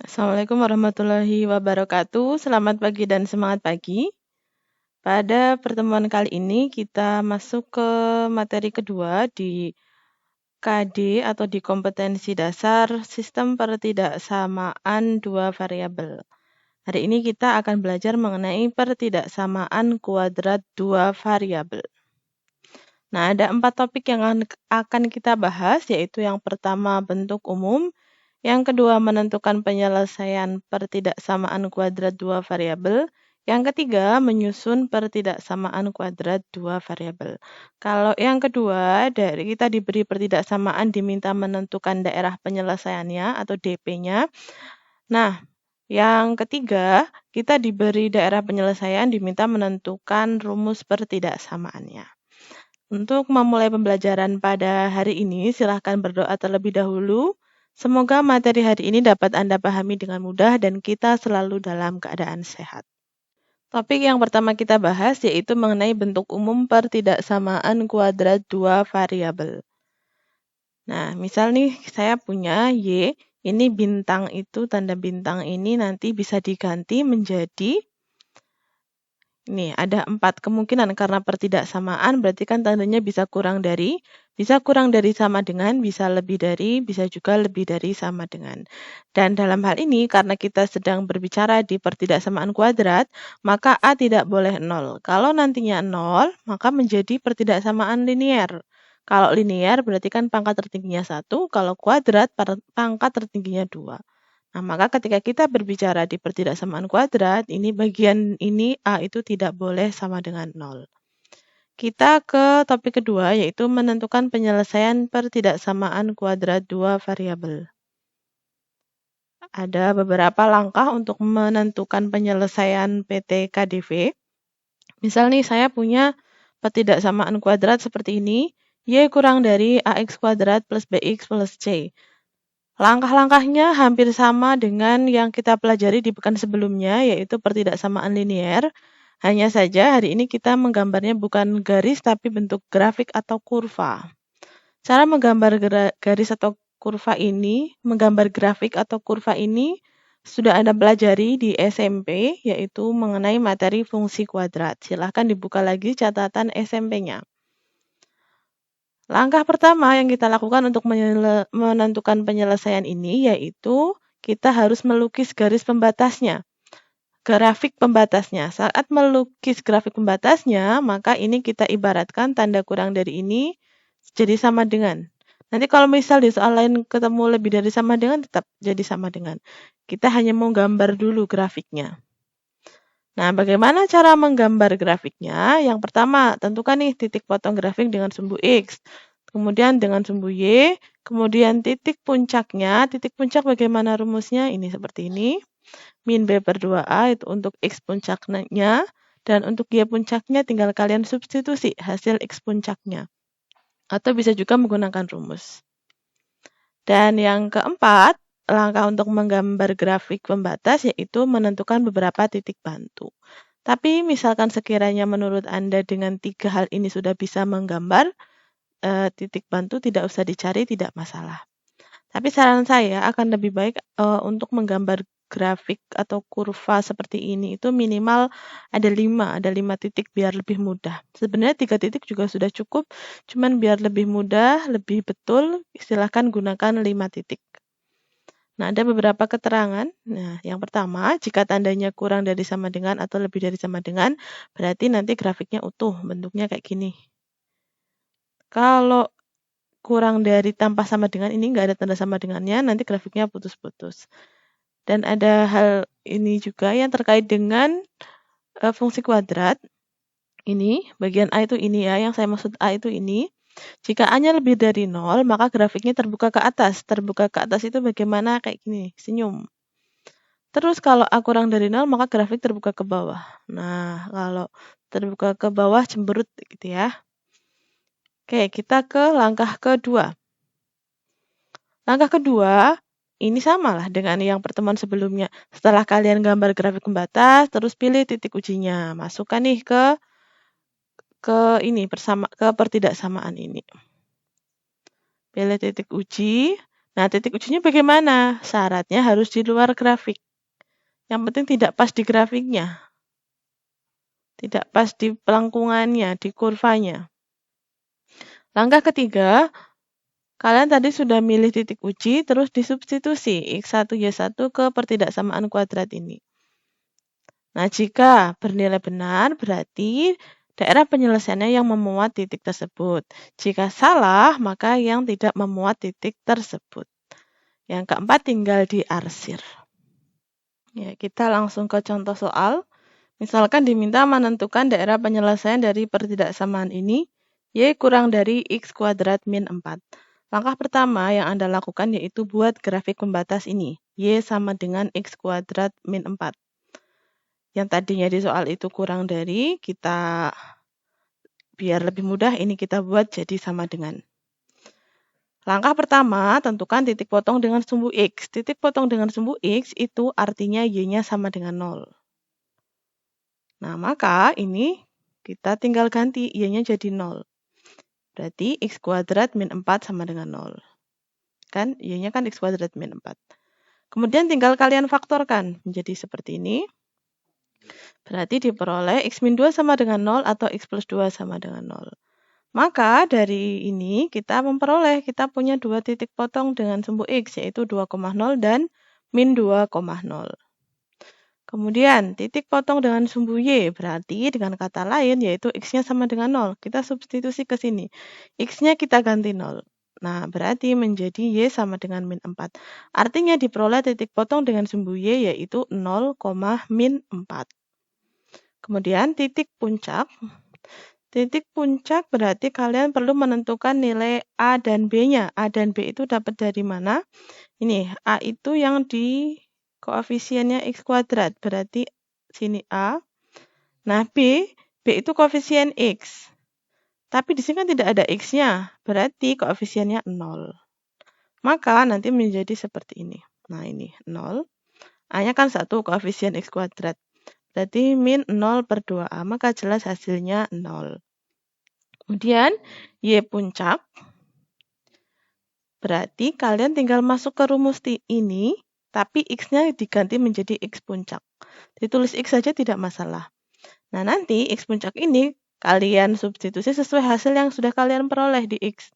Assalamualaikum warahmatullahi wabarakatuh. Selamat pagi dan semangat pagi. Pada pertemuan kali ini kita masuk ke materi kedua di KD atau di kompetensi dasar sistem pertidaksamaan dua variabel. Hari ini kita akan belajar mengenai pertidaksamaan kuadrat dua variabel. Nah, ada 4 topik yang akan kita bahas, yaitu yang pertama bentuk umum, yang kedua menentukan penyelesaian pertidaksamaan kuadrat dua variabel, yang ketiga menyusun pertidaksamaan kuadrat dua variabel. Kalau yang kedua, dari kita diberi pertidaksamaan diminta menentukan daerah penyelesaiannya atau DP-nya. Nah, yang ketiga, kita diberi daerah penyelesaian diminta menentukan rumus pertidaksamaannya. Untuk memulai pembelajaran pada hari ini, silahkan berdoa terlebih dahulu. Semoga materi hari ini dapat Anda pahami dengan mudah dan kita selalu dalam keadaan sehat. Topik yang pertama kita bahas yaitu mengenai bentuk umum pertidaksamaan kuadrat dua variabel. Nah, misal nih saya punya Y, ini bintang itu, tanda bintang ini nanti bisa diganti menjadi ini ada 4 kemungkinan karena pertidaksamaan berarti kan tandanya bisa kurang dari sama dengan, bisa lebih dari, bisa juga lebih dari sama dengan. Dan dalam hal ini karena kita sedang berbicara di pertidaksamaan kuadrat, maka A tidak boleh 0. Kalau nantinya 0, maka menjadi pertidaksamaan linier. Kalau linier berarti kan pangkat tertingginya 1, kalau kuadrat pangkat tertingginya 2. Nah, maka ketika kita berbicara di pertidaksamaan kuadrat, ini bagian ini A itu tidak boleh sama dengan 0. Kita ke topik kedua, yaitu menentukan penyelesaian pertidaksamaan kuadrat dua variabel. Ada beberapa langkah untuk menentukan penyelesaian PT-KDV. Misal nih, saya punya pertidaksamaan kuadrat seperti ini, Y kurang dari AX kuadrat plus BX plus C. Langkah-langkahnya hampir sama dengan yang kita pelajari di pekan sebelumnya, yaitu pertidaksamaan linier. Hanya saja hari ini kita menggambarnya bukan garis, tapi bentuk grafik atau kurva. Cara menggambar garis atau kurva ini, menggambar grafik atau kurva ini, sudah Anda pelajari di SMP, yaitu mengenai materi fungsi kuadrat. Silahkan dibuka lagi catatan SMP-nya. Langkah pertama yang kita lakukan untuk menentukan penyelesaian ini yaitu kita harus melukis garis pembatasnya, grafik pembatasnya. Saat melukis grafik pembatasnya, maka ini kita ibaratkan tanda kurang dari ini jadi sama dengan. Nanti kalau misal di soal lain ketemu lebih dari sama dengan, tetap jadi sama dengan. Kita hanya mau gambar dulu grafiknya. Nah, bagaimana cara menggambar grafiknya? Yang pertama, tentukan nih titik potong grafik dengan sumbu X. Kemudian dengan sumbu Y, kemudian titik puncaknya. Titik puncak bagaimana rumusnya? Ini seperti ini. Min B per 2A itu untuk X puncaknya. Dan untuk Y puncaknya tinggal kalian substitusi hasil X puncaknya. Atau bisa juga menggunakan rumus. Dan yang keempat, langkah untuk menggambar grafik pembatas yaitu menentukan beberapa titik bantu. Tapi misalkan sekiranya menurut Anda dengan 3 hal ini sudah bisa menggambar, titik bantu tidak usah dicari, tidak masalah. Tapi saran saya akan lebih baik untuk menggambar grafik atau kurva seperti ini itu minimal ada 5 titik biar lebih mudah. Sebenarnya 3 titik juga sudah cukup, cuman biar lebih mudah, lebih betul, silahkan gunakan 5 titik. Nah, ada beberapa keterangan. Nah, yang pertama, jika tandanya kurang dari sama dengan atau lebih dari sama dengan, berarti nanti grafiknya utuh, bentuknya kayak gini. Kalau kurang dari tanpa sama dengan ini nggak ada tanda sama dengannya, nanti grafiknya putus-putus. Dan ada hal ini juga yang terkait dengan fungsi kuadrat. Ini, bagian A itu ini ya, yang saya maksud A itu ini. Jika A-nya lebih dari 0, maka grafiknya terbuka ke atas. Terbuka ke atas itu bagaimana? Kayak gini, senyum. Terus kalau A kurang dari 0, maka grafik terbuka ke bawah. Nah, kalau terbuka ke bawah cemberut gitu ya. Oke, kita ke langkah kedua. Langkah kedua, ini sama lah dengan yang pertemuan sebelumnya. Setelah kalian gambar grafik pembatas, terus pilih titik ujinya. Masukkan nih ke ini ke pertidaksamaan ini. Pilih titik uji, Nah, titik ujinya bagaimana? Syaratnya harus di luar grafik. Yang penting tidak pas di grafiknya. Tidak pas di pelengkungannya, di kurvanya. Langkah ketiga, kalian tadi sudah milih titik uji, terus disubstitusi X1, Y1 ke pertidaksamaan kuadrat ini. Nah, jika bernilai benar, berarti daerah penyelesaiannya yang memuat titik tersebut. Jika salah, maka yang tidak memuat titik tersebut. Yang keempat, tinggal diarsir. Ya, kita langsung ke contoh soal. Misalkan diminta menentukan daerah penyelesaian dari pertidaksamaan ini, Y kurang dari X kuadrat min 4. Langkah pertama yang Anda lakukan yaitu buat grafik pembatas ini. Y sama dengan X kuadrat min 4. Yang tadinya di soal itu kurang dari, kita biar lebih mudah ini kita buat jadi sama dengan. Langkah pertama, tentukan titik potong dengan sumbu X. Titik potong dengan sumbu X itu artinya Y-nya sama dengan 0. Nah, maka ini kita tinggal ganti Y-nya jadi 0. Berarti X kuadrat min 4 sama dengan 0. Kan, Y-nya kan X kuadrat min 4. Kemudian tinggal kalian faktorkan menjadi seperti ini. Berarti diperoleh X min 2 sama dengan 0 atau X plus 2 sama dengan 0. Maka dari ini kita memperoleh, kita punya dua titik potong dengan sumbu X, yaitu 2,0 dan min 2,0. Kemudian titik potong dengan sumbu Y, berarti dengan kata lain yaitu X-nya sama dengan 0. Kita substitusi ke sini. X-nya kita ganti 0. Nah, berarti menjadi Y sama dengan min 4. Artinya diperoleh titik potong dengan sumbu Y yaitu 0, min 4. Kemudian titik puncak. Titik puncak berarti kalian perlu menentukan nilai A dan B-nya. A dan B itu dapat dari mana? Ini, A itu yang di koefisiennya X kuadrat, berarti sini A. Nah, B itu koefisien X. Tapi di sini kan tidak ada X-nya, berarti koefisiennya 0. Maka nanti menjadi seperti ini. Nah, ini 0. A-nya kan 1, koefisien X kuadrat. Berarti min 0 per 2A, maka jelas hasilnya 0. Kemudian, Y puncak. Berarti kalian tinggal masuk ke rumus ini, tapi X-nya diganti menjadi X puncak. Ditulis X saja tidak masalah. Nah, nanti X puncak ini kalian substitusi sesuai hasil yang sudah kalian peroleh di X.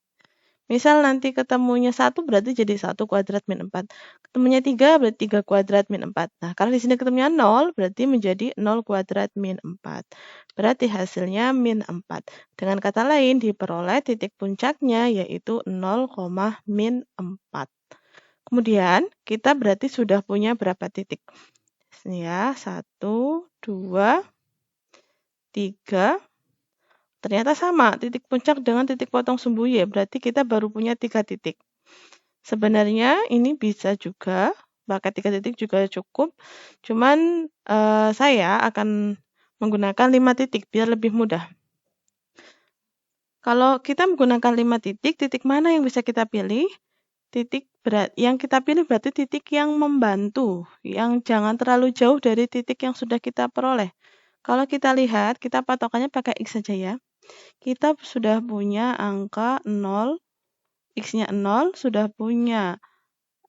Misal nanti ketemunya 1 berarti jadi 1 kuadrat min 4. Ketemunya 3 berarti 3 kuadrat min 4. Nah, karena di sini ketemunya 0 berarti menjadi 0 kuadrat min 4. Berarti hasilnya min 4. Dengan kata lain diperoleh titik puncaknya yaitu 0, min 4. Kemudian kita berarti sudah punya berapa titik? Sini ya, 1, 2, 3. Ternyata sama, titik puncak dengan titik potong sumbu Y, berarti kita baru punya 3 titik. Sebenarnya ini bisa juga, pakai 3 titik juga cukup, cuman saya akan menggunakan 5 titik biar lebih mudah. Kalau kita menggunakan 5 titik, titik mana yang bisa kita pilih? Titik yang kita pilih berarti titik yang membantu, yang jangan terlalu jauh dari titik yang sudah kita peroleh. Kalau kita lihat, kita patokannya pakai X saja ya. Kita sudah punya angka 0, X-nya 0, sudah punya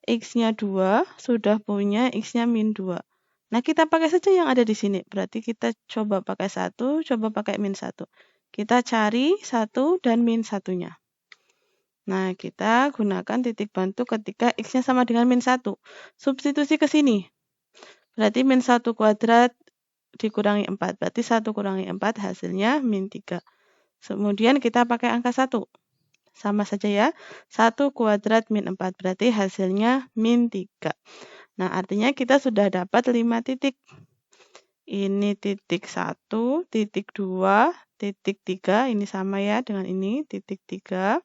X-nya 2, sudah punya X-nya min 2. Nah, kita pakai saja yang ada di sini. Berarti kita coba pakai 1, coba pakai min 1. Kita cari 1 dan min 1-nya. Nah, kita gunakan titik bantu ketika X-nya sama dengan min 1. Substitusi ke sini. Berarti min 1 kuadrat dikurangi 4. Berarti 1 kurangi 4 hasilnya min 3. Kemudian kita pakai angka 1. Sama saja ya. 1 kuadrat min 4. Berarti hasilnya min 3. Nah, artinya kita sudah dapat 5 titik. Ini titik 1, titik 2, titik 3. Ini sama ya dengan ini. Titik 3,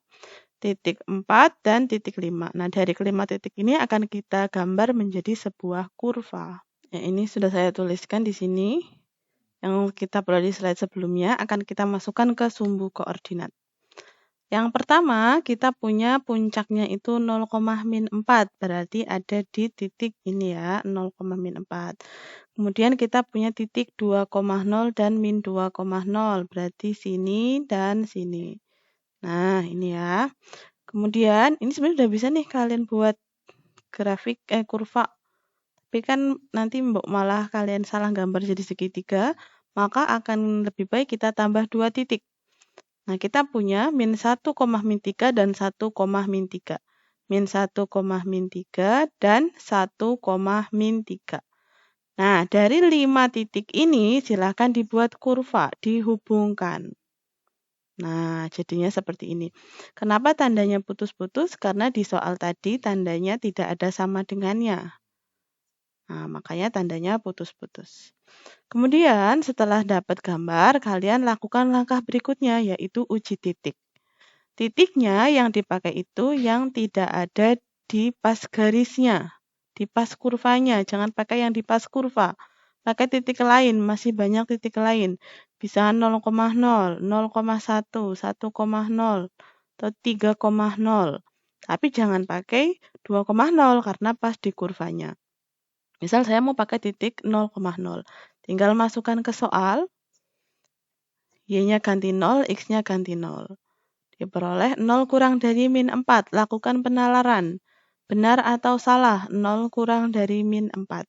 titik 4, dan titik 5. Nah, dari kelima titik ini akan kita gambar menjadi sebuah kurva. Ya, ini sudah saya tuliskan di sini. Yang kita peroleh di slide sebelumnya akan kita masukkan ke sumbu koordinat. Yang pertama, kita punya puncaknya itu 0, min 4. Berarti ada di titik ini ya, 0, min 4. Kemudian kita punya titik 2,0 dan min 2,0. Berarti sini dan sini. Nah, ini ya. Kemudian, ini sebenarnya udah bisa nih kalian buat grafik kurva. Tapi kan nanti malah kalian salah gambar jadi segitiga, maka akan lebih baik kita tambah 2 titik. Nah, kita punya min 1, min 3 dan 1, min 3. Min 1, min 3 dan 1, min 3. Nah, dari 5 titik ini silahkan dibuat kurva, dihubungkan. Nah, jadinya seperti ini. Kenapa tandanya putus-putus? Karena di soal tadi tandanya tidak ada sama dengannya. Nah, makanya tandanya putus-putus. Kemudian setelah dapat gambar, kalian lakukan langkah berikutnya, yaitu uji titik. Titiknya yang dipakai itu yang tidak ada di pas garisnya, di pas kurvanya. Jangan pakai yang di pas kurva. Pakai titik lain, masih banyak titik lain. Bisa 0,0, 0,1, 1,0, atau 3,0. Tapi jangan pakai 2,0 karena pas di kurvanya. Misal saya mau pakai titik 0,0. Tinggal masukkan ke soal, y-nya ganti 0, x-nya ganti 0. Diperoleh 0 kurang dari min 4. Lakukan penalaran. Benar atau salah? 0 kurang dari min 4.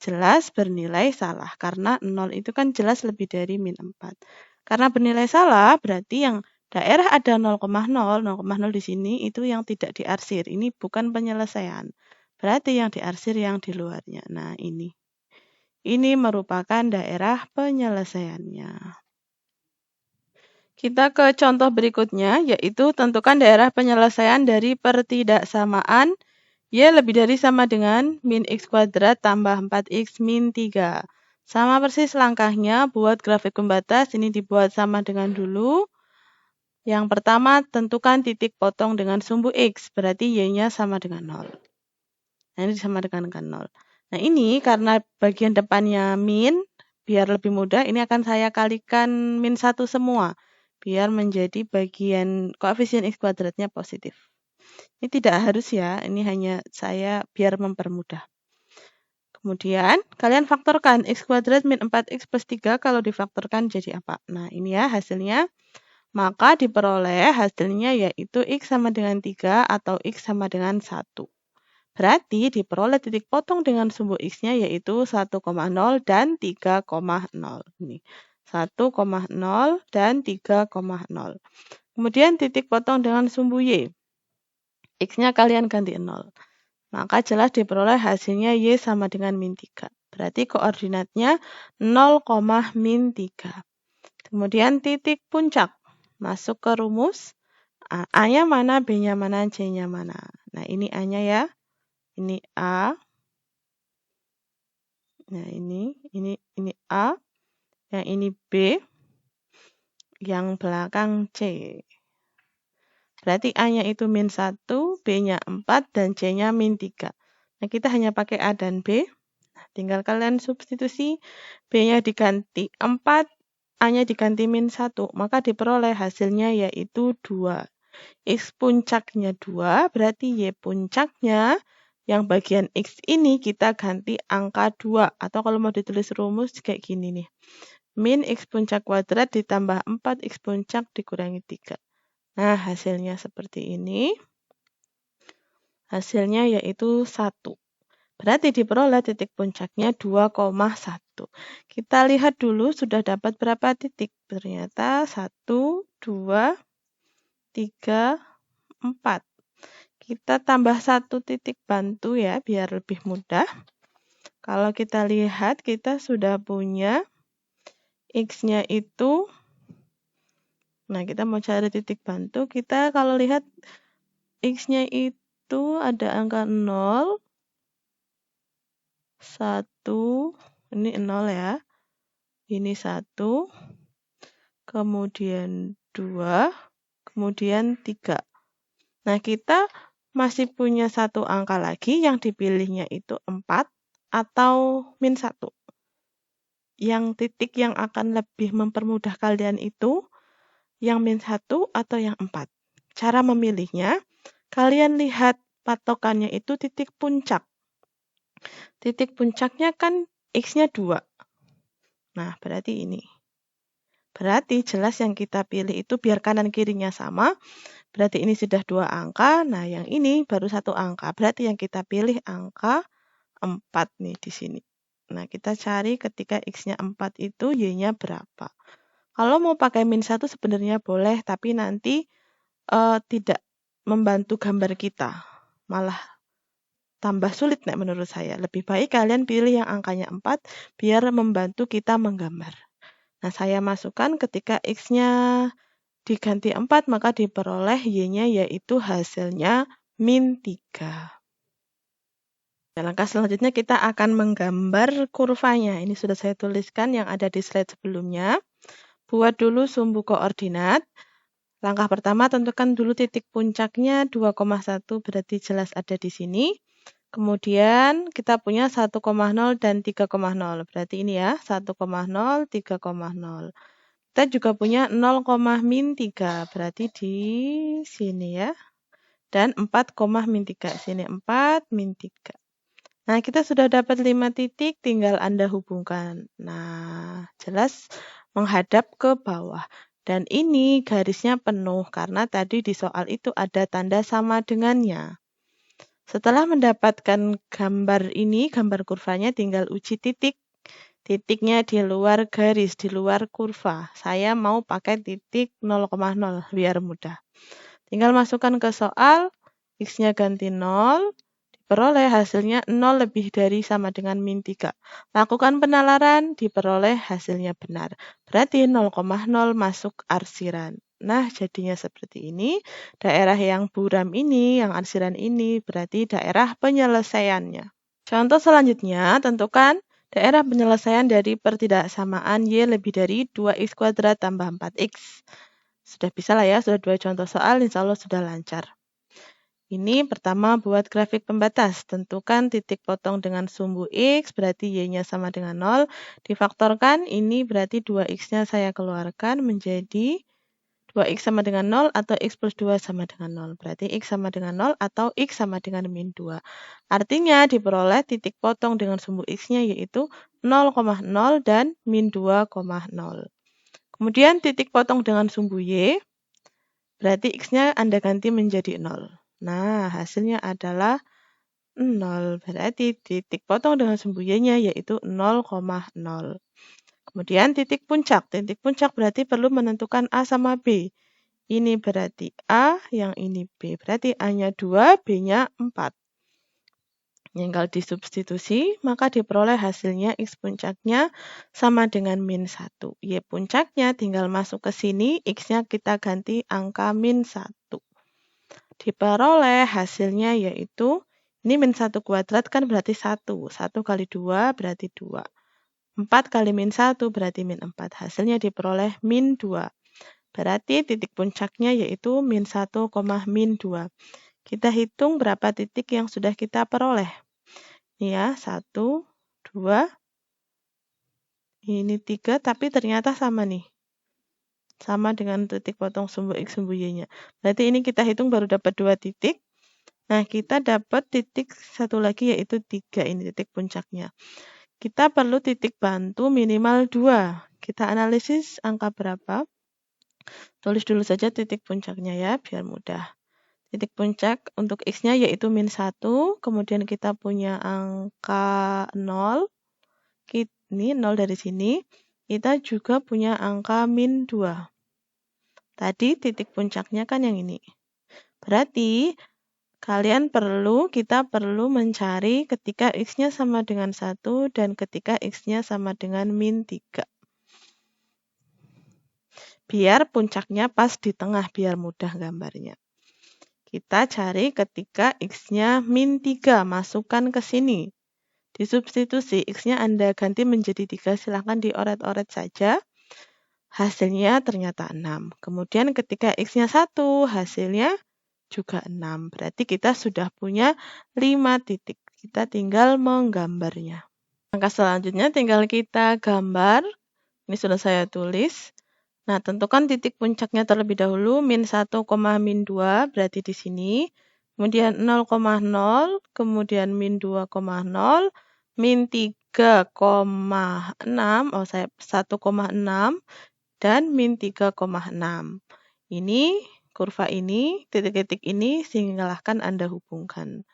Jelas bernilai salah, karena 0 itu kan jelas lebih dari min 4. Karena bernilai salah, berarti yang daerah ada 0,0, 0,0 di sini itu yang tidak diarsir. Ini bukan penyelesaian. Berarti yang diarsir yang di luarnya. Nah, ini. Ini merupakan daerah penyelesaiannya. Kita ke contoh berikutnya, yaitu tentukan daerah penyelesaian dari pertidaksamaan y lebih dari sama dengan min x kuadrat tambah 4x min 3. Sama persis langkahnya, buat grafik pembatas, ini dibuat sama dengan dulu. Yang pertama, tentukan titik potong dengan sumbu x, berarti y-nya sama dengan 0. Nah, ini sama dengan 0. Nah, ini karena bagian depannya min, biar lebih mudah, ini akan saya kalikan min 1 semua. Biar menjadi bagian koefisien x kuadratnya positif. Ini tidak harus ya, ini hanya saya biar mempermudah. Kemudian, kalian faktorkan x kuadrat min 4x plus 3 kalau difaktorkan jadi apa? Nah, ini ya hasilnya. Maka diperoleh hasilnya yaitu x sama dengan 3 atau x sama dengan 1. Berarti diperoleh titik potong dengan sumbu x-nya yaitu 1,0 dan 3,0. Ini 1,0 dan 3,0. Kemudian titik potong dengan sumbu y. X-nya kalian ganti 0. Maka jelas diperoleh hasilnya y sama dengan min 3. Berarti koordinatnya 0, min 3. Kemudian titik puncak. Masuk ke rumus. A-nya mana, B-nya mana, C-nya mana. Nah, ini A-nya ya. Ini A. Nah, ini A. Yang ini B. Yang belakang C. Berarti A-nya itu min 1, B-nya 4, dan C-nya min 3. Nah, kita hanya pakai A dan B. Nah, tinggal kalian substitusi. B-nya diganti 4, A-nya diganti min 1. Maka diperoleh hasilnya yaitu 2. X puncaknya 2, berarti Y puncaknya yang bagian X ini kita ganti angka 2. Atau kalau mau ditulis rumus kayak gini nih. Min X puncak kuadrat ditambah 4 X puncak dikurangi 3. Nah, hasilnya seperti ini. Hasilnya yaitu 1. Berarti diperoleh titik puncaknya 2,1. Kita lihat dulu sudah dapat berapa titik. Ternyata 1, 2, 3, 4. Kita tambah 1 titik bantu ya, biar lebih mudah. Kalau kita lihat, kita sudah punya X-nya itu. Nah, kita mau cari titik bantu. Kita kalau lihat X-nya itu ada angka 0, 1, ini 0 ya. Ini 1, kemudian 2, kemudian 3. Nah, kita masih punya satu angka lagi yang dipilihnya itu 4 atau min 1. Yang titik yang akan lebih mempermudah kalian itu yang min 1 atau yang 4. Cara memilihnya, kalian lihat patokannya itu titik puncak. Titik puncaknya kan X-nya 2. Nah, berarti ini. Berarti jelas yang kita pilih itu biar kanan kirinya sama, berarti ini sudah 2 angka, nah yang ini baru 1 angka. Berarti yang kita pilih angka 4 nih di sini. Nah, kita cari ketika X-nya 4 itu Y-nya berapa. Kalau mau pakai min 1 sebenarnya boleh, tapi nanti tidak membantu gambar kita. Malah tambah sulit nih menurut saya. Lebih baik kalian pilih yang angkanya 4 biar membantu kita menggambar. Nah, saya masukkan ketika X-nya diganti 4, maka diperoleh Y-nya yaitu hasilnya min 3. Langkah selanjutnya kita akan menggambar kurvanya. Ini sudah saya tuliskan yang ada di slide sebelumnya. Buat dulu sumbu koordinat. Langkah pertama tentukan dulu titik puncaknya 2,1 berarti jelas ada di sini. Kemudian kita punya 1,0 dan 3,0. Berarti ini ya 1,0, 3,0. Kita juga punya 0, min 3 berarti di sini ya. Dan 4, min 3. Sini 4, min 3. Nah, kita sudah dapat 5 titik, tinggal Anda hubungkan. Nah, jelas menghadap ke bawah. Dan ini garisnya penuh, karena tadi di soal itu ada tanda sama dengannya. Setelah mendapatkan gambar ini, gambar kurvanya, tinggal uji titik. Titiknya di luar garis, di luar kurva. Saya mau pakai titik 0,0, biar mudah. Tinggal masukkan ke soal, X-nya ganti 0, diperoleh hasilnya 0 lebih dari sama dengan min 3. Lakukan penalaran, diperoleh hasilnya benar. Berarti 0,0 masuk arsiran. Nah, jadinya seperti ini. Daerah yang buram ini, yang arsiran ini, berarti daerah penyelesaiannya. Contoh selanjutnya, tentukan daerah penyelesaian dari pertidaksamaan Y lebih dari 2x² tambah 4x. Sudah bisa lah ya, sudah 2 contoh soal, insya Allah sudah lancar. Ini pertama buat grafik pembatas. Tentukan titik potong dengan sumbu X, berarti Y-nya sama dengan 0. Difaktorkan, ini berarti 2X-nya saya keluarkan menjadi 2X sama dengan 0 atau X plus 2 sama dengan 0. Berarti X sama dengan 0 atau X sama dengan min 2. Artinya diperoleh titik potong dengan sumbu X-nya yaitu 0,0 dan min 2,0. Kemudian titik potong dengan sumbu Y, berarti X-nya Anda ganti menjadi 0. Nah, hasilnya adalah 0. Berarti titik potong dengan sumbu Y-nya yaitu 0,0. Kemudian titik puncak. Titik puncak berarti perlu menentukan A sama B. Ini berarti A, yang ini B. Berarti A-nya 2, B-nya 4. Tinggal disubstitusi, maka diperoleh hasilnya X puncaknya sama dengan min 1. Y puncaknya tinggal masuk ke sini, X-nya kita ganti angka min 1. Diperoleh hasilnya yaitu, ini min 1 kuadrat kan berarti 1. 1 kali 2 berarti 2. 4 kali min 1 berarti min 4. Hasilnya diperoleh min 2. Berarti titik puncaknya yaitu min 1, min 2. Kita hitung berapa titik yang sudah kita peroleh. Ini ya, 1, 2, ini 3, tapi ternyata sama nih. Sama dengan titik potong sumbu X, sumbu Y-nya. Berarti ini kita hitung baru dapat 2 titik. Nah, kita dapat titik satu lagi yaitu 3, ini titik puncaknya. Kita perlu titik bantu minimal 2. Kita analisis angka berapa. Tulis dulu saja titik puncaknya ya, biar mudah. Titik puncak untuk X-nya yaitu min 1, kemudian kita punya angka 0. Ini 0 dari sini. Kita juga punya angka min 2. Tadi titik puncaknya kan yang ini. Berarti kita perlu mencari ketika X-nya sama dengan 1 dan ketika X-nya sama dengan min 3. Biar puncaknya pas di tengah, biar mudah gambarnya. Kita cari ketika X-nya min 3, masukkan ke sini. Disubstitusi, X-nya Anda ganti menjadi 3, silahkan dioret-oret saja. Hasilnya ternyata 6. Kemudian ketika X-nya 1, hasilnya juga 6. Berarti kita sudah punya 5 titik. Kita tinggal menggambarnya. Langkah selanjutnya tinggal kita gambar. Ini sudah saya tulis. Nah, tentukan titik puncaknya terlebih dahulu. Min 1, min 2 berarti di sini. Kemudian 0,0, kemudian min 2,0, min 3,6, saya 1,6, dan min 3,6. Ini, kurva ini, titik-titik ini silahkan Anda hubungkan.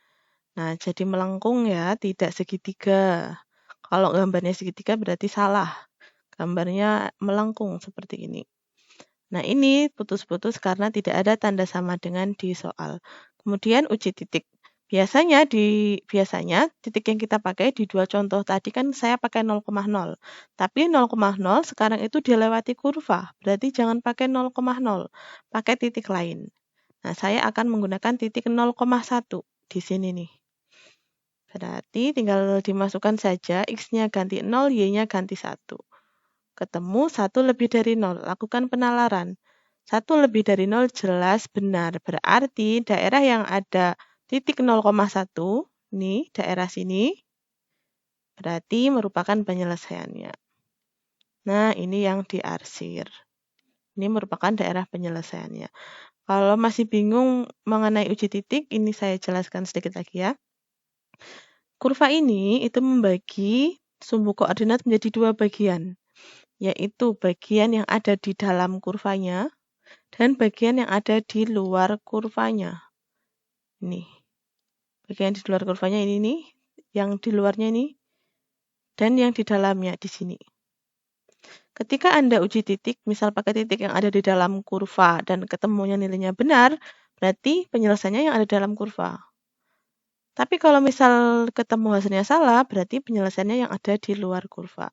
Nah, jadi melengkung ya, tidak segitiga. Kalau gambarnya segitiga berarti salah. Gambarnya melengkung seperti ini. Nah, ini putus-putus karena tidak ada tanda sama dengan di soal. Kemudian uji titik. Biasanya titik yang kita pakai di dua contoh tadi kan saya pakai 0,0. Tapi 0,0 sekarang itu dilewati kurva. Berarti jangan pakai 0,0. Pakai titik lain. Nah, saya akan menggunakan titik 0,1 di sini nih. Berarti tinggal dimasukkan saja X-nya ganti 0, Y-nya ganti 1. Ketemu 1 lebih dari 0. Lakukan penalaran. 1 lebih dari 0 jelas benar. Berarti daerah yang ada titik 0,1, ini daerah sini, berarti merupakan penyelesaiannya. Nah, ini yang diarsir. Ini merupakan daerah penyelesaiannya. Kalau masih bingung mengenai uji titik, ini saya jelaskan sedikit lagi ya. Kurva ini itu membagi sumbu koordinat menjadi dua bagian, yaitu bagian yang ada di dalam kurvanya dan bagian yang ada di luar kurvanya. Ini. Bagian di luar kurvanya ini nih, yang di luarnya ini, dan yang di dalamnya di sini. Ketika Anda uji titik, misal pakai titik yang ada di dalam kurva dan ketemunya nilainya benar, berarti penyelesaiannya yang ada dalam kurva. Tapi kalau misal ketemu hasilnya salah, berarti penyelesaiannya yang ada di luar kurva.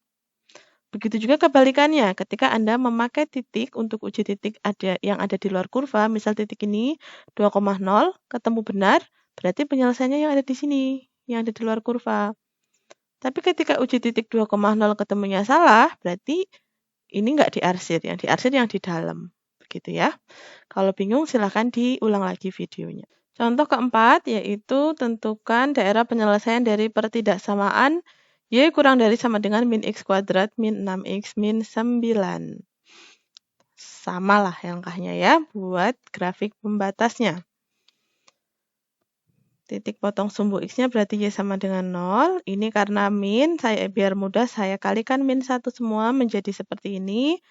Begitu juga kebalikannya, ketika Anda memakai titik untuk uji titik yang ada di luar kurva, misal titik ini 2,0, ketemu benar, berarti penyelesaiannya yang ada di sini, yang ada di luar kurva. Tapi ketika uji titik 2,0 ketemunya salah, berarti ini nggak diarsir, yang diarsir yang di dalam. Begitu ya. Kalau bingung silahkan diulang lagi videonya. Contoh keempat yaitu tentukan daerah penyelesaian dari pertidaksamaan Y kurang dari sama dengan min X kuadrat min 6X min 9. Sama lah langkahnya ya buat grafik pembatasnya. Titik potong sumbu X-nya berarti Y sama dengan 0. Ini karena min, biar mudah saya kalikan min 1 semua menjadi seperti ini.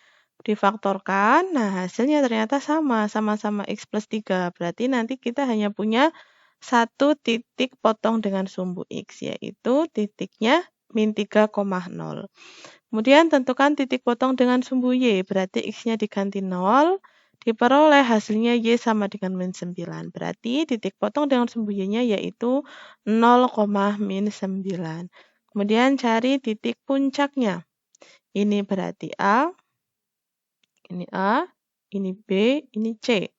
Difaktorkan, nah hasilnya ternyata sama-sama X plus 3. Berarti nanti kita hanya punya satu titik potong dengan sumbu X, yaitu titiknya min 3,0. Kemudian tentukan titik potong dengan sumbu Y, berarti X-nya diganti 0, diperoleh hasilnya Y sama dengan min 9. Berarti titik potong dengan sumbu Y-nya yaitu 0, min 9. Kemudian cari titik puncaknya. Ini berarti A, ini B, ini C.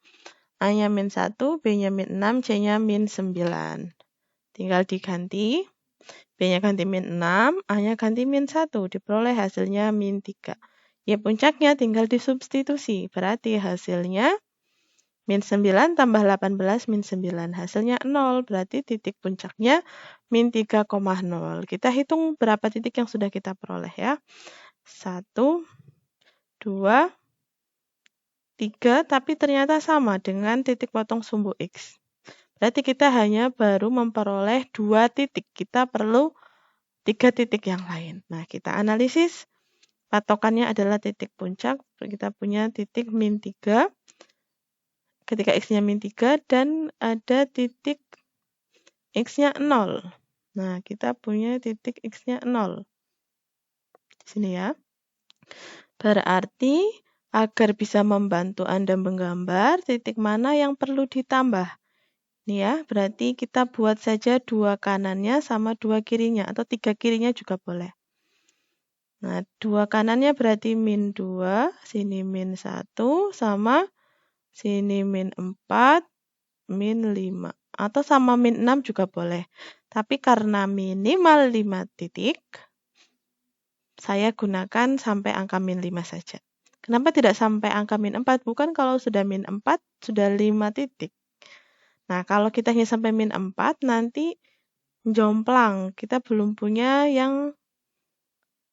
A-nya min 1, B-nya min 6, C-nya min 9. Tinggal diganti. B-nya ganti min 6, A-nya ganti min 1. Diperoleh hasilnya min 3. Ya puncaknya tinggal disubstitusi. Berarti hasilnya min 9 tambah 18 min 9. Hasilnya 0. Berarti titik puncaknya min 3,0. Kita hitung berapa titik yang sudah kita peroleh ya. 1, 2, 3, tapi ternyata sama dengan titik potong sumbu X. Berarti kita hanya baru memperoleh 2 titik. Kita perlu 3 titik yang lain. Nah, kita analisis. Patokannya adalah titik puncak. Kita punya titik min 3. Ketika X-nya min 3 dan ada titik X-nya 0. Nah, kita punya titik X-nya 0. Di sini ya. Berarti agar bisa membantu Anda menggambar titik mana yang perlu ditambah. Ini ya, berarti kita buat saja 2 kanannya sama 2 kirinya atau 3 kirinya juga boleh. Nah, 2 kanannya berarti min 2, sini min 1, sama sini min 4, min 5. Atau sama min 6 juga boleh. Tapi karena minimal 5 titik, saya gunakan sampai angka min 5 saja. Kenapa tidak sampai angka min 4? Bukan kalau sudah min 4, sudah 5 titik. Nah, kalau kita hanya sampai min 4, nanti jomplang. Kita belum punya yang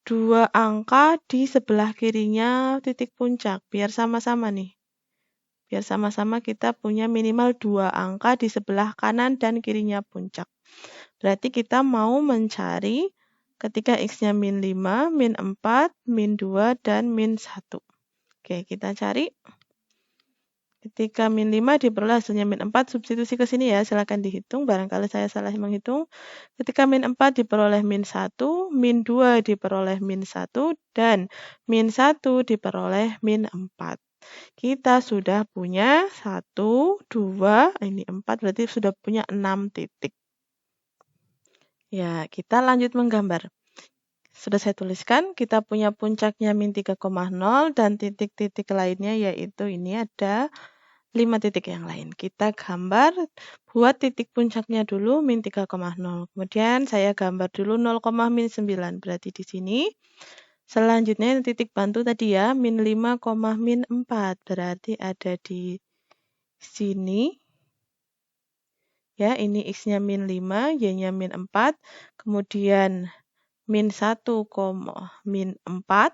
2 angka di sebelah kirinya titik puncak. Biar sama-sama nih. Biar sama-sama kita punya minimal 2 angka di sebelah kanan dan kirinya puncak. Berarti kita mau mencari ketika X-nya min 5, min 4, min 2, dan min 1. Oke, kita cari. Ketika min 5 diperoleh hasilnya min 4, substitusi ke sini ya, silakan dihitung, barangkali saya salah menghitung. Ketika min 4 diperoleh min 1, min 2 diperoleh min 1, dan min 1 diperoleh min 4. Kita sudah punya 1, 2, ini 4, berarti sudah punya 6 titik. Ya, kita lanjut menggambar. Sudah saya tuliskan, kita punya puncaknya min 3,0 dan titik-titik lainnya yaitu ini ada 5 titik yang lain. Kita gambar, buat titik puncaknya dulu min 3,0. Kemudian saya gambar dulu 0, min 9. Berarti di sini. Selanjutnya titik bantu tadi ya, min 5, min 4. Berarti ada di sini. Ya, ini X-nya min 5, Y-nya min 4. Kemudian min 1, min 4.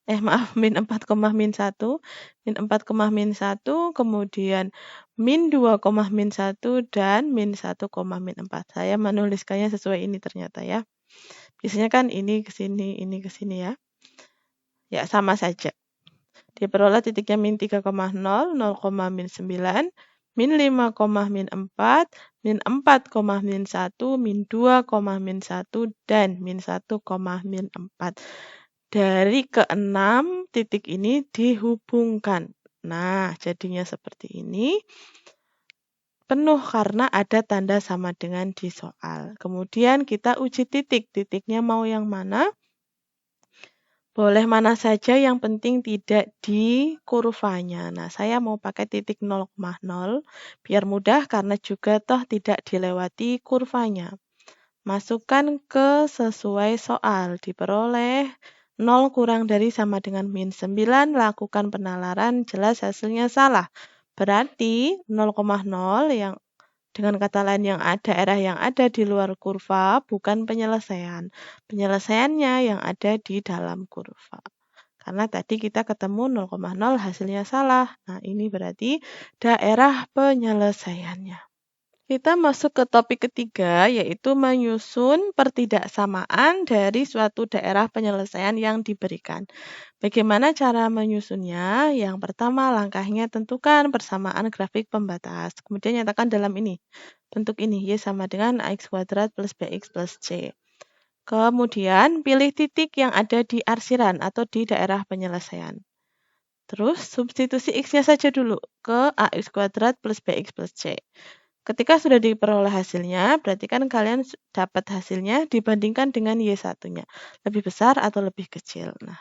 Maaf, min 4, min 1. Min 4, min 1. Kemudian min 2, min 1. Dan min 1, min 4. Saya menuliskannya sesuai ini ternyata ya. Biasanya kan ini ke sini ya. Ya, sama saja. Diperoleh titiknya min 3,0, 0, min 9. Min 5, min 4, min 4, min 1, min 2, min 1, dan min 1, min 4. Dari ke-6 titik ini dihubungkan. Nah, jadinya seperti ini. Penuh karena ada tanda sama dengan di soal. Kemudian kita uji titik. Titiknya mau yang mana? Boleh mana saja, yang penting tidak di kurvanya. Nah, saya mau pakai titik 0,0 biar mudah karena juga toh tidak dilewati kurvanya. Masukkan ke sesuai soal. Diperoleh 0 kurang dari sama dengan min 9. Lakukan penalaran, jelas hasilnya salah. Berarti 0,0 yang dengan kata lain yang daerah yang ada di luar kurva bukan penyelesaian. Penyelesaiannya yang ada di dalam kurva. Karena tadi kita ketemu 0,0 hasilnya salah. Nah, ini berarti daerah penyelesaiannya. Kita masuk ke topik ketiga, yaitu menyusun pertidaksamaan dari suatu daerah penyelesaian yang diberikan. Bagaimana cara menyusunnya? Yang pertama, langkahnya tentukan persamaan grafik pembatas. Kemudian nyatakan dalam ini, bentuk ini, Y sama dengan AX kuadrat plus BX plus C. Kemudian, pilih titik yang ada di arsiran atau di daerah penyelesaian. Terus, substitusi X-nya saja dulu ke AX kuadrat plus BX plus C. Ketika sudah diperoleh hasilnya, berarti kan kalian dapat hasilnya dibandingkan dengan Y1-nya. Lebih besar atau lebih kecil. Nah,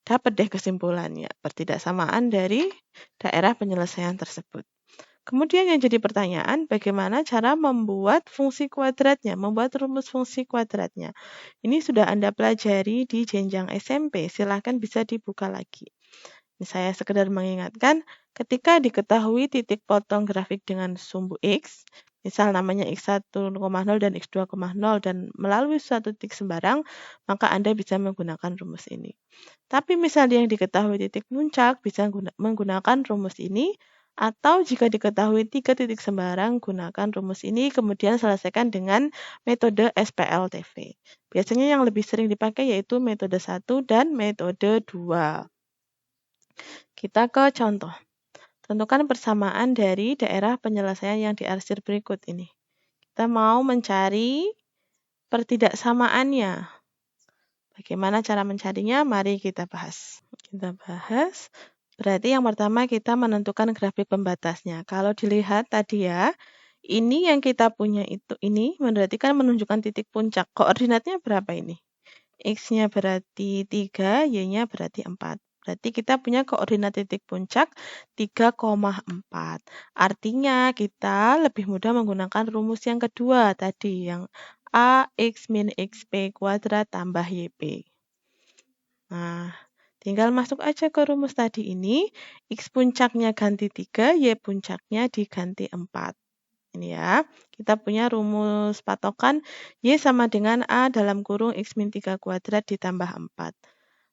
dapat deh kesimpulannya, pertidaksamaan dari daerah penyelesaian tersebut. Kemudian yang jadi pertanyaan, bagaimana cara membuat fungsi kuadratnya, membuat rumus fungsi kuadratnya. Ini sudah Anda pelajari di jenjang SMP, silahkan bisa dibuka lagi. Ini saya sekedar mengingatkan, ketika diketahui titik potong grafik dengan sumbu X, misal namanya X1,0 dan X2,0 dan melalui suatu titik sembarang, maka Anda bisa menggunakan rumus ini. Tapi misalnya yang diketahui titik puncak bisa menggunakan rumus ini, atau jika diketahui 3 titik sembarang, gunakan rumus ini, kemudian selesaikan dengan metode SPLTV. Biasanya yang lebih sering dipakai yaitu metode 1 dan metode 2. Kita ke contoh. Tentukan persamaan dari daerah penyelesaian yang diarsir berikut ini. Kita mau mencari pertidaksamaannya. Bagaimana cara mencarinya? Mari kita bahas. Berarti yang pertama kita menentukan grafik pembatasnya. Kalau dilihat tadi ya, ini yang kita punya itu ini berarti kan menunjukkan titik puncak. Koordinatnya berapa ini? X-nya berarti 3, Y-nya berarti 4. Berarti kita punya koordinat titik puncak 3,4. Artinya kita lebih mudah menggunakan rumus yang kedua tadi, yang AX min XP kuadrat tambah YP. Nah, tinggal masuk aja ke rumus tadi ini. X puncaknya ganti 3, Y puncaknya diganti 4. Ini ya, kita punya rumus patokan Y sama dengan A dalam kurung X min 3 kuadrat ditambah 4.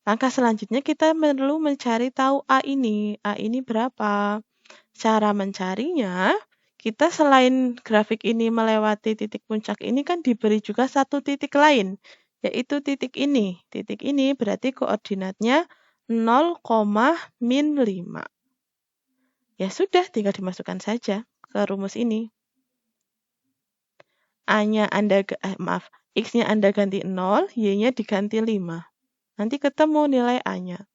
Langkah selanjutnya kita perlu mencari tahu A ini. A ini berapa? Cara mencarinya, kita selain grafik ini melewati titik puncak ini kan diberi juga satu titik lain, yaitu titik ini. Titik ini berarti koordinatnya 0,-5. Ya sudah, tinggal dimasukkan saja ke rumus ini. X-nya Anda ganti 0, Y-nya diganti 5. Nanti ketemu nilai A-nya.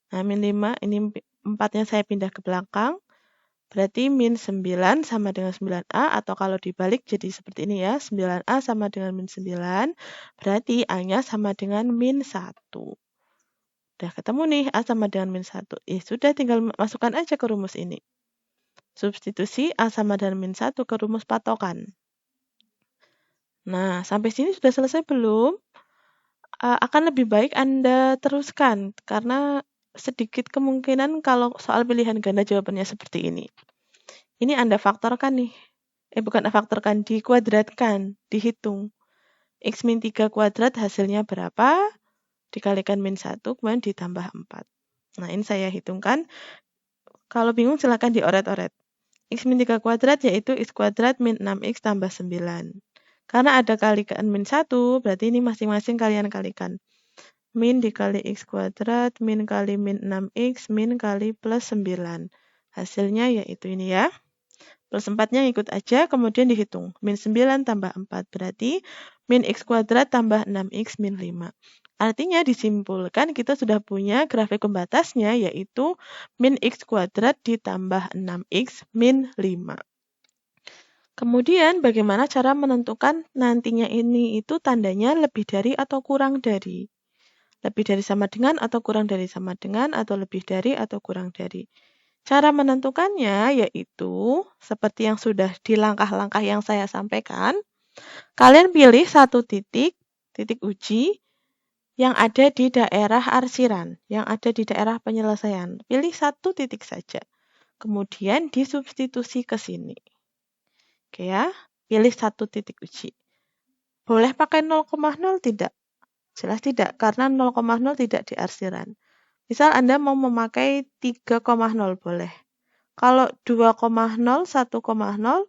Nah, min 5, ini 4-nya saya pindah ke belakang. Berarti min 9 sama dengan 9A, atau kalau dibalik jadi seperti ini ya, 9A sama dengan min 9, berarti A-nya sama dengan min 1. Udah ketemu nih, A sama dengan min 1. Sudah, tinggal masukkan aja ke rumus ini. Substitusi A sama dengan min 1 ke rumus patokan. Nah, sampai sini sudah selesai belum? Akan lebih baik Anda teruskan, karena sedikit kemungkinan kalau soal pilihan ganda jawabannya seperti ini. Ini Anda faktorkan nih. Bukan faktorkan, dikuadratkan, dihitung. X min 3 kuadrat hasilnya berapa? Dikalikan min 1, kemudian ditambah 4. Nah, ini saya hitungkan. Kalau bingung silakan dioret-oret. X min 3 kuadrat yaitu X kuadrat min 6X tambah 9. Karena ada kalikan min 1, berarti ini masing-masing kalian kalikan. Min dikali X kuadrat, min kali min 6X, min kali plus 9. Hasilnya yaitu ini ya. Plus 4-nya ikut aja, kemudian dihitung. Min 9 tambah 4, berarti min X kuadrat tambah 6X min 5. Artinya disimpulkan kita sudah punya grafik pembatasnya, yaitu min X kuadrat ditambah 6X min 5. Kemudian bagaimana cara menentukan nantinya ini itu tandanya lebih dari atau kurang dari. Lebih dari sama dengan atau kurang dari sama dengan atau lebih dari atau kurang dari. Cara menentukannya yaitu seperti yang sudah di langkah-langkah yang saya sampaikan. Kalian pilih satu titik uji yang ada di daerah arsiran, yang ada di daerah penyelesaian. Pilih satu titik saja. Kemudian disubstitusi ke sini. Oke ya, pilih satu titik uji. Boleh pakai 0,0 tidak? Jelas tidak, karena 0,0 tidak di arsiran. Misal Anda mau memakai 3,0 boleh. Kalau 2,0, 1,0,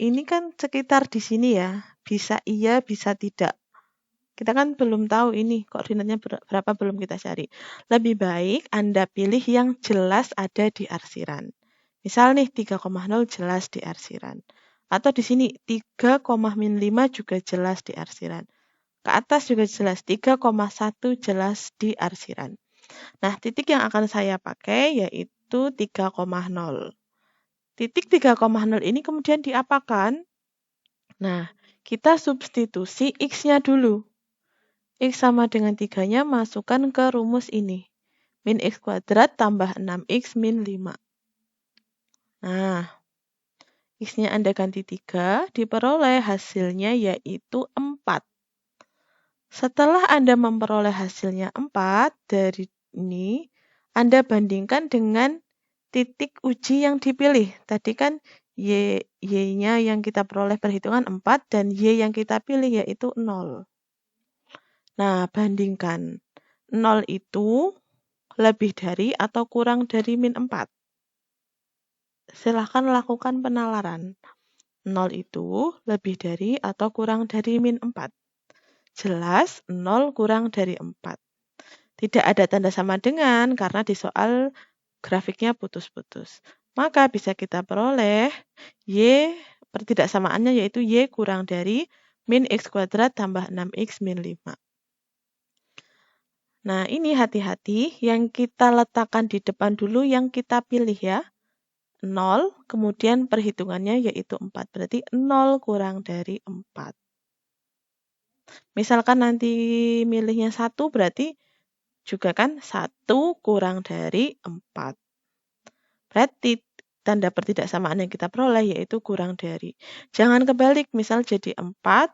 ini kan sekitar di sini ya. Bisa iya, bisa tidak. Kita kan belum tahu ini koordinatnya berapa, belum kita cari. Lebih baik Anda pilih yang jelas ada di arsiran. Misal nih 3,0 jelas di arsiran. Atau di sini 3,-5 juga jelas di arsiran. Ke atas juga jelas 3,1 jelas di arsiran. Nah, titik yang akan saya pakai yaitu 3,0. Titik 3,0 ini kemudian diapakan? Nah, kita substitusi X-nya dulu. X sama dengan 3-nya masukkan ke rumus ini. Min X kuadrat tambah 6X min 5. Nah, X-nya Anda ganti 3, diperoleh hasilnya yaitu 4. Setelah Anda memperoleh hasilnya 4, dari ini Anda bandingkan dengan titik uji yang dipilih. Tadi kan Y-nya yang kita peroleh perhitungan 4 dan Y yang kita pilih yaitu 0. Nah, bandingkan. 0 itu lebih dari atau kurang dari min 4. Silahkan lakukan penalaran. 0 itu lebih dari atau kurang dari min 4. Jelas 0 kurang dari 4. Tidak ada tanda sama dengan karena di soal grafiknya putus-putus. Maka bisa kita peroleh Y pertidaksamaannya yaitu Y kurang dari min X kuadrat tambah 6X min 5. Nah, ini hati-hati yang kita letakkan di depan dulu yang kita pilih ya. 0, kemudian perhitungannya yaitu 4. Berarti 0 kurang dari 4. Misalkan nanti milihnya 1, berarti juga kan 1 kurang dari 4. Berarti tanda pertidaksamaan yang kita peroleh yaitu kurang dari. Jangan kebalik, misal jadi 4,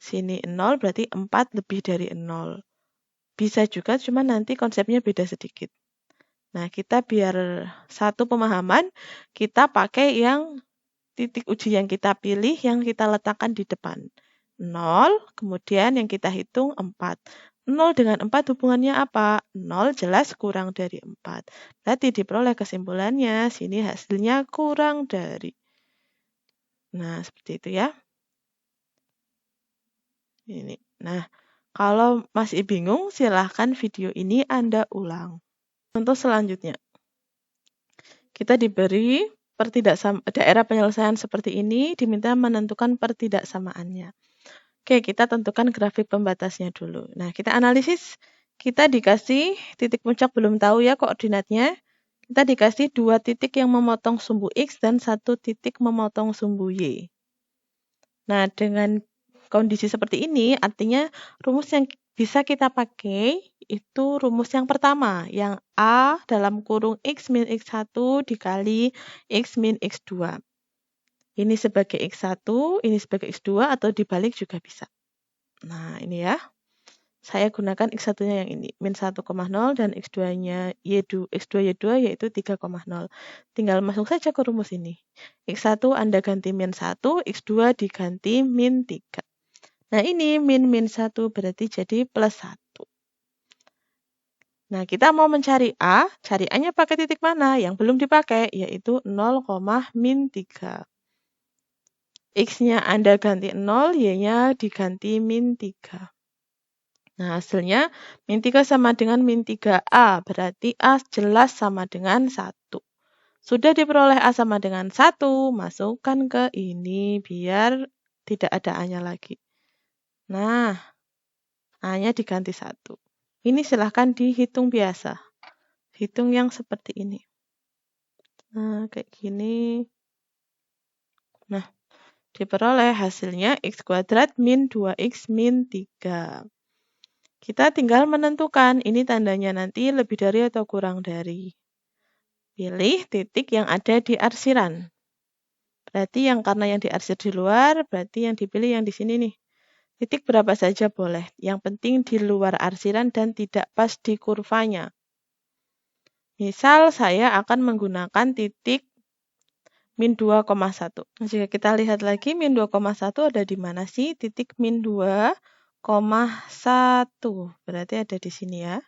sini 0, berarti 4 lebih dari 0. Bisa juga, cuma nanti konsepnya beda sedikit. Nah, kita biar satu pemahaman, kita pakai yang titik uji yang kita pilih, yang kita letakkan di depan. 0, kemudian yang kita hitung 4. 0 dengan 4 hubungannya apa? 0 jelas kurang dari 4. Berarti diperoleh kesimpulannya, sini hasilnya kurang dari. Nah, seperti itu ya. Ini. Nah, Kalau masih bingung, silahkan video ini Anda ulang. Contoh selanjutnya, kita diberi daerah penyelesaian seperti ini, diminta menentukan pertidaksamaannya. Oke, kita tentukan grafik pembatasnya dulu. Nah, kita analisis. Kita dikasih titik puncak belum tahu ya koordinatnya. Kita dikasih 2 titik yang memotong sumbu X dan 1 titik memotong sumbu Y. Nah, dengan kondisi seperti ini, artinya rumus yang bisa kita pakai itu rumus yang pertama, yang A dalam kurung X min X1 dikali X min X2. Ini sebagai X1, ini sebagai X2, atau dibalik juga bisa. Nah, ini ya. Saya gunakan X1-nya yang ini, min 1,0 dan X2-nya X2Y2 yaitu 3,0. Tinggal masuk saja ke rumus ini. X1 Anda ganti min 1, X2 diganti min 3. Nah, ini min 1 berarti jadi plus 1. Nah, kita mau mencari A, cari A-nya pakai titik mana? Yang belum dipakai, yaitu 0, min 3. X-nya Anda ganti 0, Y-nya diganti min 3. Nah, hasilnya min 3 sama dengan min 3A, berarti A jelas sama dengan 1. Sudah diperoleh A sama dengan 1, masukkan ke ini biar tidak ada A-nya lagi. Nah, A-nya diganti 1. Ini silahkan dihitung biasa. Hitung yang seperti ini. Nah, kayak gini. Nah, diperoleh hasilnya X kuadrat min 2X min 3. Kita tinggal menentukan, ini tandanya nanti lebih dari atau kurang dari. Pilih titik yang ada di arsiran. Berarti karena yang diarsir di luar, berarti yang dipilih yang di sini nih. Titik berapa saja boleh. Yang penting di luar arsiran dan tidak pas di kurvanya. Misal saya akan menggunakan titik min 2,1. Jika kita lihat lagi, min 2,1 ada di mana sih? Titik min 2,1. Berarti ada di sini ya.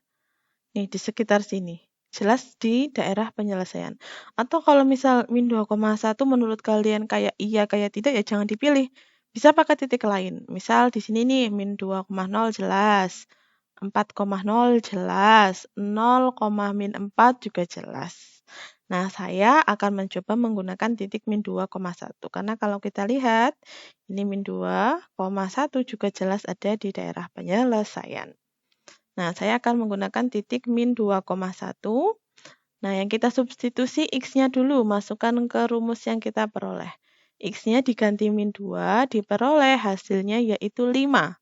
Nih, di sekitar sini. Jelas di daerah penyelesaian. Atau kalau misal min 2,1 menurut kalian kayak iya, kayak tidak, ya jangan dipilih. Bisa pakai titik lain. Misal di sini nih, min 2,0 jelas. 4,0 jelas. 0, min 4 juga jelas. Nah, saya akan mencoba menggunakan titik min 2,1. Karena kalau kita lihat, ini min 2,1 juga jelas ada di daerah penyelesaian. Nah, saya akan menggunakan titik min 2,1. Nah, yang kita substitusi X-nya dulu, masukkan ke rumus yang kita peroleh. X-nya diganti min 2, diperoleh hasilnya yaitu 5.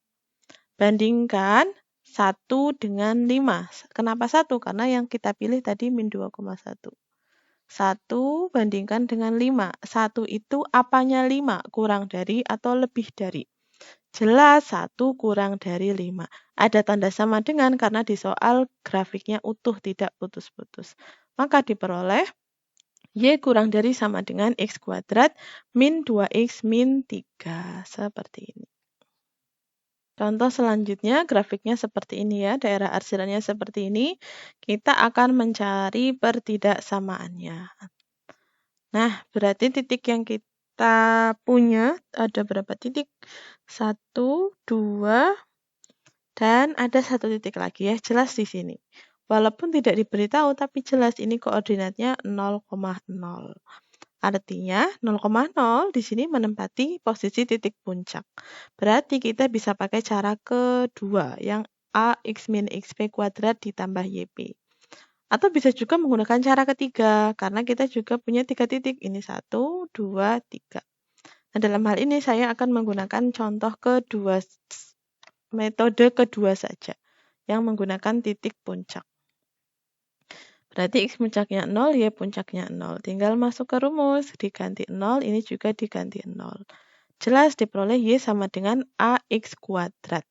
Bandingkan 1 dengan 5. Kenapa 1? Karena yang kita pilih tadi min 2,1. 1 bandingkan dengan 5. 1 itu apanya 5? Kurang dari atau lebih dari? Jelas 1 kurang dari 5. Ada tanda sama dengan karena di soal grafiknya utuh, tidak putus-putus. Maka diperoleh Y kurang dari sama dengan X kuadrat min 2X min 3. Seperti ini. Contoh selanjutnya, grafiknya seperti ini ya, daerah arsirannya seperti ini. Kita akan mencari pertidaksamaannya. Nah, berarti titik yang kita punya ada berapa titik? 1, 2, dan ada 1 titik lagi ya, jelas di sini. Walaupun tidak diberitahu, tapi jelas ini koordinatnya 0,0. Artinya 0,0 di sini menempati posisi titik puncak. Berarti kita bisa pakai cara kedua, yang AX min XP kuadrat ditambah YP. Atau bisa juga menggunakan cara ketiga, karena kita juga punya 3 titik. Ini 1, 2, 3. Nah, dalam hal ini saya akan menggunakan contoh kedua, metode kedua saja, yang menggunakan titik puncak. Berarti X puncaknya 0, Y puncaknya 0. Tinggal masuk ke rumus, diganti 0, ini juga diganti 0. Jelas diperoleh Y sama dengan AX kuadrat.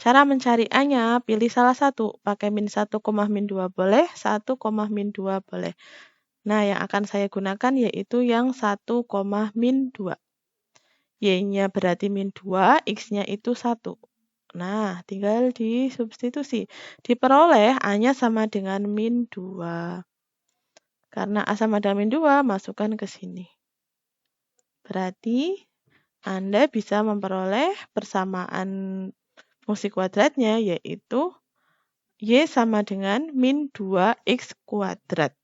Cara mencari A-nya, pilih salah satu. Pakai min 1, min 2 boleh, 1, min 2 boleh. Nah, yang akan saya gunakan yaitu yang 1, min 2. Y-nya berarti min 2, X-nya itu 1. Nah, tinggal disubstitusi. Diperoleh A-nya sama dengan min 2. Karena A sama dengan min 2, masukkan ke sini. Berarti Anda bisa memperoleh persamaan fungsi kuadratnya, yaitu Y sama dengan min 2X kuadrat.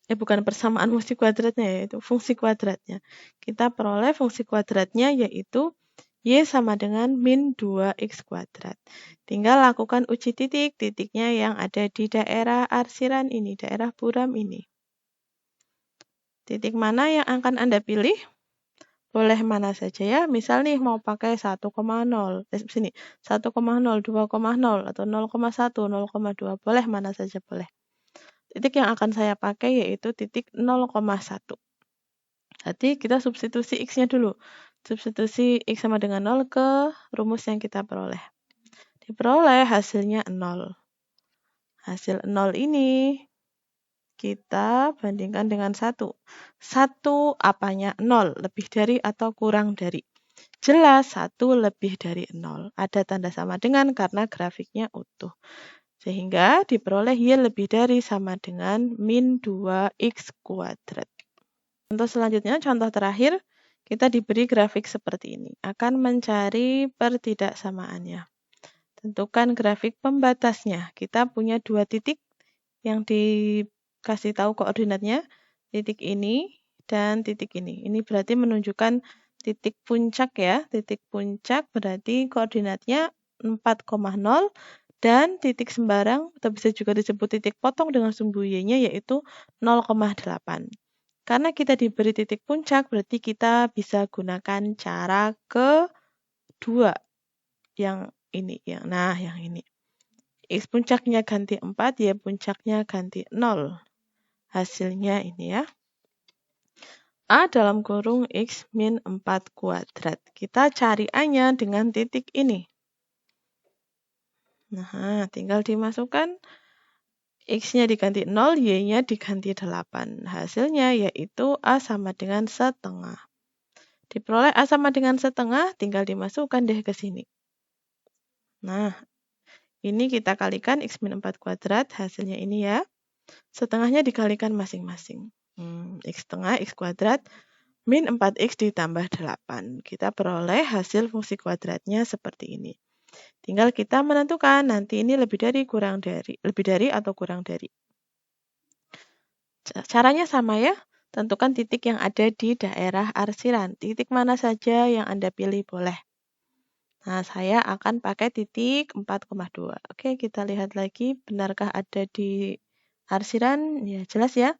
Bukan persamaan fungsi kuadratnya, yaitu fungsi kuadratnya. Kita peroleh fungsi kuadratnya, yaitu Y sama dengan min 2X kuadrat. Tinggal lakukan uji titik, titiknya yang ada di daerah arsiran ini, daerah buram ini. Titik mana yang akan Anda pilih? Boleh mana saja ya. Misal nih mau pakai 1,0, sini 1,0, 2,0 atau 0,1, 0,2. Boleh mana saja boleh. Titik yang akan saya pakai yaitu titik 0,1. Jadi kita substitusi X-nya dulu. Substitusi X sama dengan 0 ke rumus yang kita peroleh. Diperoleh hasilnya 0. Hasil 0 ini kita bandingkan dengan 1. 1 apanya 0, lebih dari atau kurang dari. Jelas 1 lebih dari 0. Ada tanda sama dengan karena grafiknya utuh. Sehingga diperoleh Y lebih dari sama dengan min 2X kuadrat. Contoh selanjutnya, contoh terakhir, kita diberi grafik seperti ini. Akan mencari pertidaksamaannya. Tentukan grafik pembatasnya. Kita punya 2 titik yang dikasih tahu koordinatnya. Titik ini dan titik ini. Ini berarti menunjukkan titik puncak ya. Titik puncak berarti koordinatnya 4,0 dan titik sembarang atau bisa juga disebut titik potong dengan sumbu Y-nya yaitu 0,8. Karena kita diberi titik puncak, berarti kita bisa gunakan cara kedua. Yang ini. Yang ini. X puncaknya ganti 4, Y puncaknya ganti 0. Hasilnya ini ya. A dalam kurung X min 4 kuadrat. Kita cari A-nya dengan titik ini. Nah, tinggal dimasukkan. X-nya diganti 0, Y-nya diganti 8. Hasilnya yaitu A sama dengan setengah. Diperoleh A sama dengan setengah, tinggal dimasukkan deh ke sini. Nah, ini kita kalikan X min 4 kuadrat, hasilnya ini ya. Setengahnya dikalikan masing-masing. X setengah, X kuadrat, min 4X ditambah 8. Kita peroleh hasil fungsi kuadratnya seperti ini. Tinggal kita menentukan nanti ini lebih dari atau kurang dari. Caranya sama ya, tentukan titik yang ada di daerah arsiran. Titik mana saja yang Anda pilih boleh. Nah, saya akan pakai titik 4,2. Oke, kita lihat lagi, benarkah ada di arsiran? Ya, jelas ya.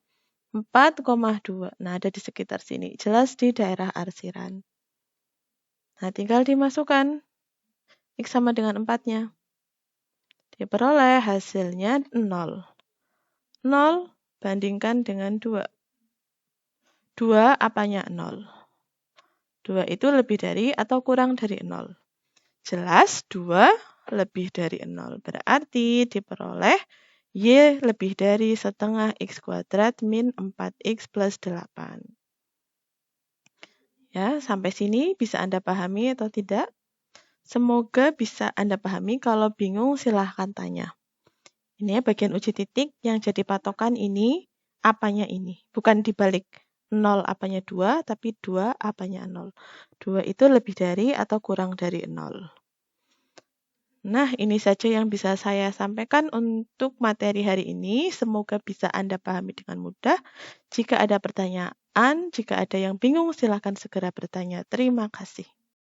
4,2. Nah, ada di sekitar sini. Jelas di daerah arsiran. Nah, tinggal dimasukkan. X sama dengan 4-nya. Diperoleh hasilnya 0. 0 bandingkan dengan 2. 2 apanya 0? 2 itu lebih dari atau kurang dari 0? Jelas 2 lebih dari 0. Berarti diperoleh Y lebih dari setengah X kuadrat min 4X plus 8. Ya, sampai sini bisa Anda pahami atau tidak? Semoga bisa Anda pahami. Kalau bingung silahkan tanya. Ini ya bagian uji titik yang jadi patokan ini, apanya ini. Bukan dibalik 0 apanya 2, tapi 2 apanya 0. 2 itu lebih dari atau kurang dari 0. Nah, ini saja yang bisa saya sampaikan untuk materi hari ini. Semoga bisa Anda pahami dengan mudah. Jika ada pertanyaan, jika ada yang bingung, silahkan segera bertanya. Terima kasih.